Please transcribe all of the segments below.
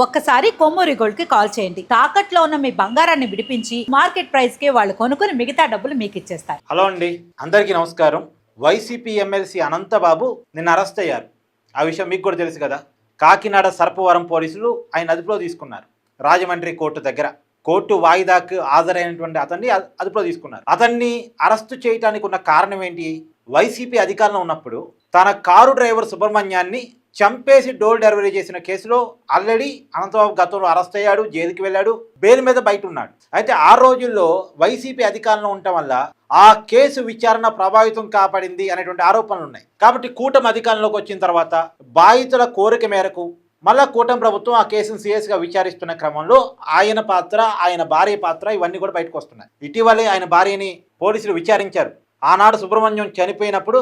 ఒక్కసారి కొమ్మూరి గోల్డ్ కి కాల్ చేయండి. తాకట్లో ఉన్న మీ బంగారాన్ని విడిపించి మార్కెట్ ప్రైస్ కి వాళ్ళు కొనుక్కుని మిగతా డబ్బులు మీకు ఇచ్చేస్తారు. హలో అండి, అందరికీ నమస్కారం. వైసీపీ ఎమ్మెల్సీ అనంతబాబు నిన్న అరెస్ట్ అయ్యారు. ఆ విషయం మీకు కూడా తెలుసు కదా. కాకినాడ సర్పవరం పోలీసులు ఆయన అదుపులో తీసుకున్నారు. రాజమండ్రి కోర్టు దగ్గర కోర్టు వాయిదాకు హాజరైనటువంటి అతన్ని అదుపులో తీసుకున్నారు. అతన్ని అరెస్టు చేయడానికి ఉన్న కారణం ఏంటి? వైసీపీ అధికారంలో ఉన్నప్పుడు తన కారు డ్రైవర్ సుబ్రహ్మణ్యాన్ని చంపేసి డోర్ డెలివరీ చేసిన కేసులో ఆల్రెడీ అనంతబాబు గతంలో అరెస్ట్ అయ్యాడు, జైలుకి వెళ్ళాడు, బెయిల్ మీద బయట ఉన్నాడు. అయితే ఆ రోజుల్లో వైసీపీ అధికారంలో ఉండటం వల్ల ఆ కేసు విచారణ ప్రభావితం కాపాడింది అనేటువంటి ఆరోపణలు ఉన్నాయి. కాబట్టి కూటమి అధికారంలోకి వచ్చిన తర్వాత బాధితుల కోరిక మేరకు మళ్ళా కూటమి ప్రభుత్వం ఆ కేసును సీరియస్గా విచారిస్తున్న క్రమంలో ఆయన పాత్ర, ఆయన భార్య పాత్ర ఇవన్నీ కూడా బయటకు వస్తున్నాయి. ఇటీవలే ఆయన భార్యని పోలీసులు విచారించారు. ఆనాడు సుబ్రహ్మణ్యం చనిపోయినప్పుడు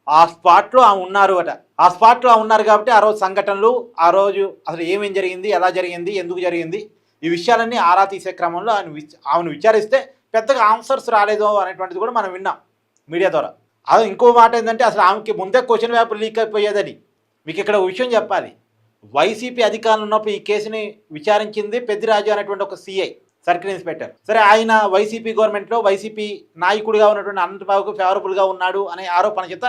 ఆ స్పాట్లో ఉన్నారు అట. ఆ స్పాట్లో ఉన్నారు కాబట్టి ఆ రోజు సంఘటనలు, ఆ రోజు అసలు ఏమేం జరిగింది, ఎలా జరిగింది, ఎందుకు జరిగింది, ఈ విషయాలన్నీ ఆరా తీసే క్రమంలో ఆమెను విచారిస్తే పెద్దగా ఆన్సర్స్ రాలేదు అనేటువంటిది కూడా మనం విన్నాం మీడియా ద్వారా. అది ఇంకో మాట ఏంటంటే అసలు ఆమెకి ముందే క్వశ్చన్ పేపర్ లీక్ అయిపోయేదని. మీకు ఇక్కడ ఒక విషయం చెప్పాలి. వైసీపీ అధికారంలో ఉన్నప్పుడు ఈ కేసుని విచారించింది పెద్దిరాజు అనేటువంటి ఒక సిఐ, సర్కిల్ ఇన్స్పెక్టర్. సరే, ఆయన వైసీపీ గవర్నమెంట్లో వైసీపీ నాయకుడిగా ఉన్నటువంటి అనంతబాబుకు ఫేవరబుల్గా ఉన్నాడు అనే ఆరోపణ చేత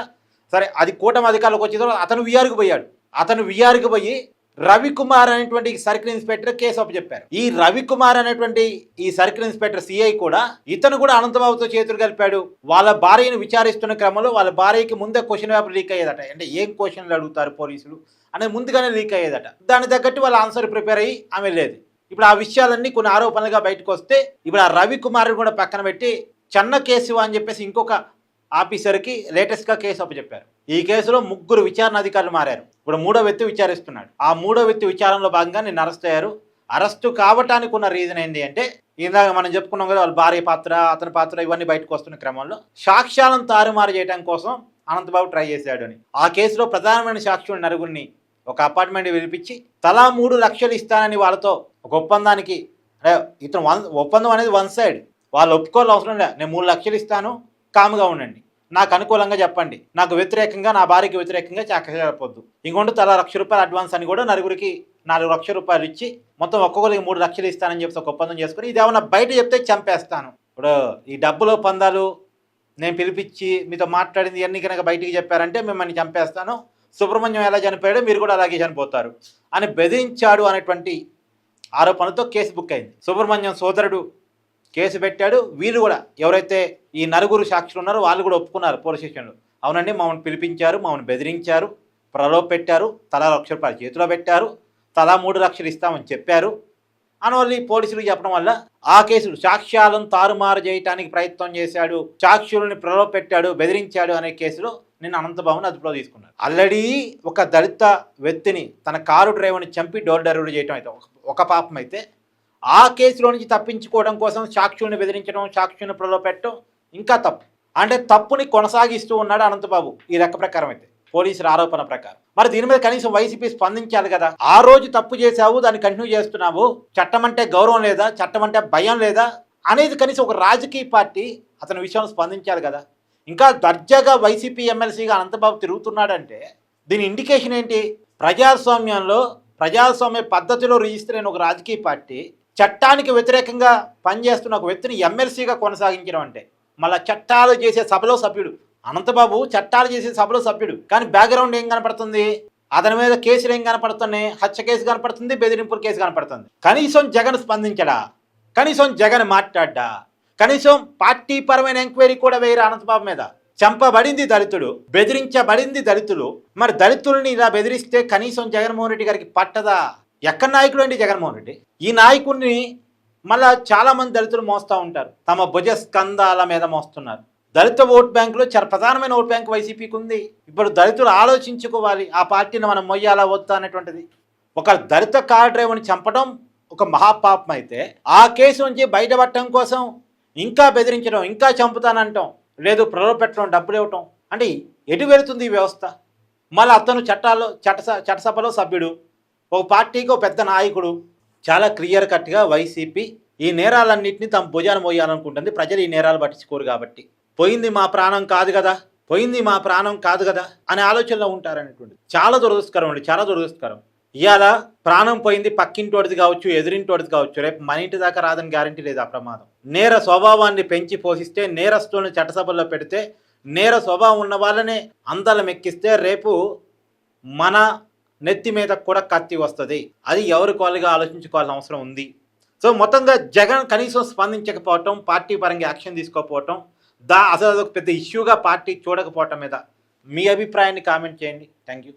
సరే అది కూటమి అధికారులకు వచ్చిన తర్వాత అతను విఆర్కి పోయాడు. అతను విఆర్కి పోయి రవికుమార్ అనేటువంటి సర్కిల్ ఇన్స్పెక్టర్ కేసు అప్పచెప్పారు. ఈ రవికుమార్ అనేటువంటి ఈ సర్కిల్ ఇన్స్పెక్టర్ సిఐ కూడా ఇతను కూడా అనంతబాబుతో చేతులు కలిపాడు. వాళ్ళ భార్యను విచారిస్తున్న క్రమంలో వాళ్ళ భార్యకి ముందే క్వశ్చన్ పేపర్ లీక్ అయ్యేదట. అంటే ఏం క్వశ్చన్లు అడుగుతారు పోలీసులు అనేది ముందుగానే లీక్ అయ్యేదట. దాని తగ్గట్టు వాళ్ళ ఆన్సర్ ప్రిపేర్ అయ్యి ఆమె లేదు. ఇప్పుడు ఆ విషయాలన్నీ కొన్ని ఆరోపణలుగా బయటకు వస్తే ఇప్పుడు ఆ రవికుమార్ కూడా పక్కన పెట్టి చెన్న కేసు అని చెప్పేసి ఇంకొక ఆఫీసర్కి లేటెస్ట్గా కేసు అప్పచెప్పారు. ఈ కేసులో 3 విచారణ అధికారులు మారారు. ఇప్పుడు 3వ వ్యక్తి విచారిస్తున్నాడు. ఆ 3వ వ్యక్తి విచారణలో భాగంగా నిన్న అరెస్ట్ అయ్యారు. అరెస్టు కావటానికి ఉన్న రీజన్ ఏంటి అంటే ఇందాక మనం చెప్పుకున్నాం కదా, వాళ్ళ భార్య పాత్ర, అతని పాత్ర ఇవన్నీ బయటకు వస్తున్న క్రమంలో సాక్ష్యాలను తారుమారు చేయడం కోసం అనంతబాబు ట్రై చేశాడు అని. ఆ కేసులో ప్రధానమైన సాక్షులు నలుగురిని ఒక అపార్ట్మెంట్ పిలిపించి తలా 3 లక్షలు ఇస్తానని వాళ్ళతో ఒక ఒప్పందానికి, ఇతను ఒప్పందం అనేది వన్ సైడ్, వాళ్ళు ఒప్పుకోవాలి అవసరం లేదు. నేను 3 లక్షలు ఇస్తాను, కాముగా ఉండండి, నాకు అనుకూలంగా చెప్పండి, నాకు వ్యతిరేకంగా, నా భార్యకి వ్యతిరేకంగా చెప్పొద్దు, ఇంకొంటే తలా ₹1,00,000 అడ్వాన్స్ అని కూడా నలుగురికి ₹4 లక్షలు ఇచ్చి మొత్తం ఒక్కొక్కరికి 3 లక్షలు ఇస్తానని చెప్పి ఒక ఒప్పందం చేసుకుని ఇది ఏమన్నా బయట చెప్తే చంపేస్తాను. ఇప్పుడు ఈ డబ్బులో పందాలు నేను పిలిపించి మీతో మాట్లాడింది ఇవన్నీ కనుక బయటికి చెప్పారంటే మిమ్మల్ని చంపేస్తాను, సుబ్రహ్మణ్యం ఎలా చనిపోయాడో మీరు కూడా అలాగే చనిపోతారు అని బెదిరించాడు అనేటువంటి ఆరోపణతో కేసు బుక్ అయింది. సుబ్రహ్మణ్యం సోదరుడు కేసు పెట్టాడు. వీళ్ళు కూడా ఎవరైతే ఈ నలుగురు సాక్షులు ఉన్నారో వాళ్ళు కూడా ఒప్పుకున్నారు పోలీస్ స్టేషన్లో. అవునండి, మమ్మల్ని పిలిపించారు, మమ్మల్ని బెదిరించారు, ప్రలోభ పెట్టారు, తలా ₹1,00,000 చేతిలో పెట్టారు, తలా 3 లక్షలు ఇస్తామని చెప్పారు అని వాళ్ళు పోలీసులు చెప్పడం వల్ల ఆ కేసులు సాక్ష్యాలను తారుమారు చేయడానికి ప్రయత్నం చేశాడు, సాక్షులని ప్రలోభ పెట్టాడు, బెదిరించాడు అనే కేసులో నిన్న అనంతబాబుని అదుపులో తీసుకున్నారు. ఆల్రెడీ ఒక దళిత వ్యక్తిని తన కారు డ్రైవర్ని చంపి డోర్ డెలివరీ చేయడం అయితే ఒక పాపం అయితే, ఆ కేసులో నుంచి తప్పించుకోవడం కోసం సాక్షుల్ని బెదిరించడం, సాక్షుల్ని ప్రలోభ పెట్టడం ఇంకా తప్పు. అంటే తప్పుని కొనసాగిస్తూ ఉన్నాడు అనంతబాబు ఈ లెక్క ప్రకారం అయితే, పోలీసుల ఆరోపణ ప్రకారం. మరి దీని మీద కనీసం వైసీపీ స్పందించాలి కదా. ఆ రోజు తప్పు చేశావు, దాన్ని కంటిన్యూ చేస్తున్నావు, చట్టం అంటే గౌరవం లేదా, చట్టం అంటే భయం లేదా అనేది కనీసం ఒక రాజకీయ పార్టీ అతని విషయంలో స్పందించాలి కదా. ఇంకా దర్జాగా వైసీపీ ఎమ్మెల్సీగా అనంతబాబు తిరుగుతున్నాడంటే దీని ఇండికేషన్ ఏంటి? ప్రజాస్వామ్యంలో ప్రజాస్వామ్య పద్ధతిలో రిజిస్టర్ అయిన ఒక రాజకీయ పార్టీ చట్టానికి వ్యతిరేకంగా పనిచేస్తున్న ఒక వ్యక్తిని ఎమ్మెల్సీగా కొనసాగించడం అంటే, మళ్ళీ చట్టాలు చేసే సభలో సభ్యుడు అనంతబాబు, చట్టాలు చేసే సభలో సభ్యుడు, కానీ బ్యాక్గ్రౌండ్ ఏం కనపడుతుంది? అతని మీద కేసులు ఏం కనపడుతున్నాయి? హత్య కేసు కనపడుతుంది, బెదిరింపుల కేసు కనపడుతుంది. కనీసం జగన్ స్పందించడా? కనీసం జగన్ మాట్లాడ్డా? కనీసం పార్టీ పరమైన ఎంక్వైరీ కూడా వేయరు అనంతబాబు మీద. చంపబడింది దళితుడు, బెదిరించబడింది దళితులు. మరి దళితుల్ని ఇలా బెదిరిస్తే కనీసం జగన్మోహన్ రెడ్డి గారికి పట్టదా? ఎక్కడ నాయకుడు అండి జగన్మోహన్ రెడ్డి? ఈ నాయకుడిని మళ్ళా చాలామంది దళితులు మోస్తూ ఉంటారు, తమ భుజ స్కంధాల మీద మోస్తున్నారు. దళిత ఓట్ బ్యాంకులో చాలా ప్రధానమైన ఓట్ బ్యాంక్ వైసీపీకి ఉంది. ఇప్పుడు దళితులు ఆలోచించుకోవాలి, ఆ పార్టీని మనం మొయ్యాలా వద్దా అనేటువంటిది. ఒక దళిత కార్ డ్రైవర్ని చంపడం ఒక మహాపాపం అయితే, ఆ కేసు నుంచి బయటపడటం కోసం ఇంకా బెదిరించడం, ఇంకా చంపుతానంటాం, లేదు ప్రలోభ పెట్టడం, డబ్బులు ఇవ్వటం, అంటే ఎటు వెళుతుంది ఈ వ్యవస్థ? మళ్ళీ అతను చట్టసభలో సభ్యుడు, ఒక పార్టీకి ఒక పెద్ద నాయకుడు. చాలా క్లియర్ కట్గా వైసీపీ ఈ నేరాలన్నింటినీ తమ భుజాన్ని మోయాలనుకుంటుంది. ప్రజలు ఈ నేరాలు పట్టించుకోరు కాబట్టి, పోయింది మా ప్రాణం కాదు కదా, పోయింది మా ప్రాణం కాదు కదా అనే ఆలోచనలో ఉంటారనేటువంటిది చాలా దురదృష్టకరం అండి, చాలా దురదృష్టకరం. ఇవాళ ప్రాణం పోయింది పక్కింటోడిది కావచ్చు, ఎదురింటోడిది కావచ్చు, రేపు మన ఇంటి దాకా రాదని గ్యారంటీ లేదు ఆ ప్రమాదం. నేర స్వభావాన్ని పెంచి పోషిస్తే, నేరస్తులను చట్టసభల్లో పెడితే, నేర స్వభావం ఉన్న వాళ్ళనే అందలం ఎక్కిస్తే రేపు మన నెత్తి మీద కూడా కత్తి వస్తుంది. అది ఎవరి కాళ్ళుగా ఆలోచించుకోవాల్సిన అవసరం ఉంది. సో మొత్తంగా జగన్ కనీసం స్పందించకపోవటం, పార్టీ పరంగా యాక్షన్ తీసుకోకపోవటం, అసలు అదొక పెద్ద ఇష్యూగా పార్టీ చూడకపోవటం మీద మీ అభిప్రాయాన్ని కామెంట్ చేయండి. Thank you.